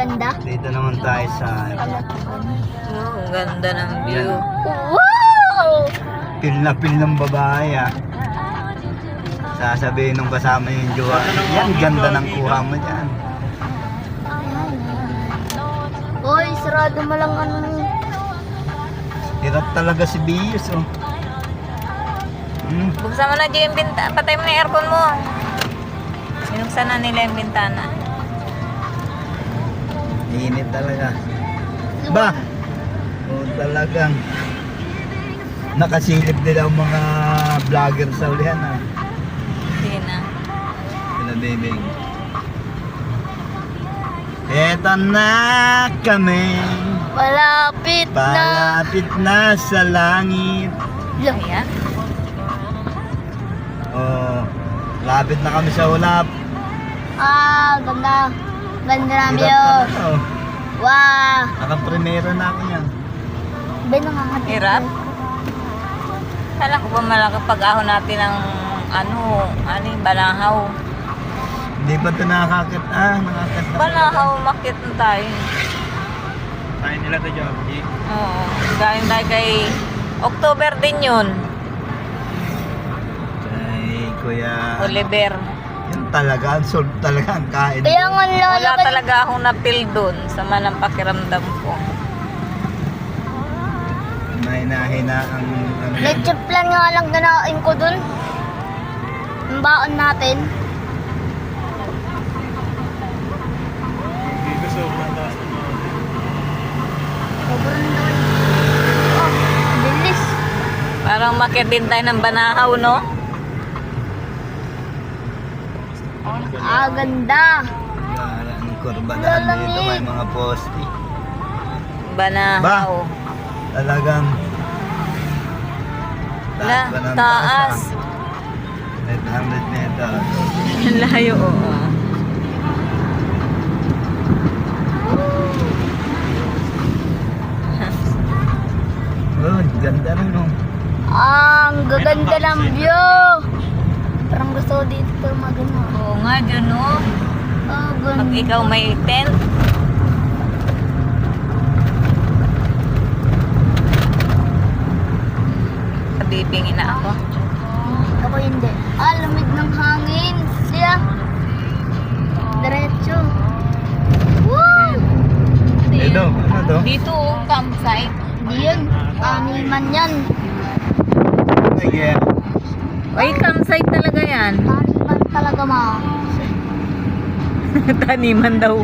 Ganda. Dito naman tayo sa Oh, ang ganda ng view. Wow! pil na pil ng babae ah. Sasabihin nung kasama yung jowa, yan ganda ng kuha mo dyan. Hoy, sarado mo lang ano. Hirap talaga si Bios oh. Buksan mo na dyan yung bintana. Patay mo na yung aircon mo. Sinuksan na nila yung bintana. Init talaga. Ba? Oh, talagang nakasilip din ang mga vlogger sa ulihan ah. Sige na. Sila bebeng. Eto na kami. Malapit na. Palapit na sa langit. Ayan. Oh, lapit na kami sa ulap. Ah, ganda. Ganda ng Hirap view. talaga, oh. Wow. Naka-primero na ako yan. Ben, nangangatid. Hirap. Kala ko ba malaki pag-ahon natin ng ano yung balahaw. Hindi pa ito nakakakit. Nakakit na. Balahaw, makit na tayo. Tayo nila ito, Joby. Oo. Galing tayo kay October din yun. Kay Kuya. Oliver. Yun talaga, ang solve talaga ang kain. Kaya nga Wala lalaki. talaga akong napil dun. Sama ng pakiramdam ko. Mahina-hina ang ano. Leche plan nga lang ganain ko dun. Ang baon natin. Dito sobrang taas na mga. Sobrang naman. Oh, bilis. Parang makit din tayo ng banahaw, no? Ah, ganda. Ang kurbadahan dito, may mga poste. Banahaw. Talagang Wala, pa ng taas. 800 meters. Layo, oo. Oh, ganda rin oh. Ang gaganda ng view. Parang gusto ko dito magano. Oo nga, dyan, no? Oh, Pag ganda. ikaw may tent, kabibingin na ako. Ako hindi. Ah, lamig ng hangin. Siya. Diretso. Woo! Ito, ano to? Dito, campsite. Hindi yun. Taniman yan. Again. Ay, campsite talaga yan. Taniman talaga ma. Taniman daw.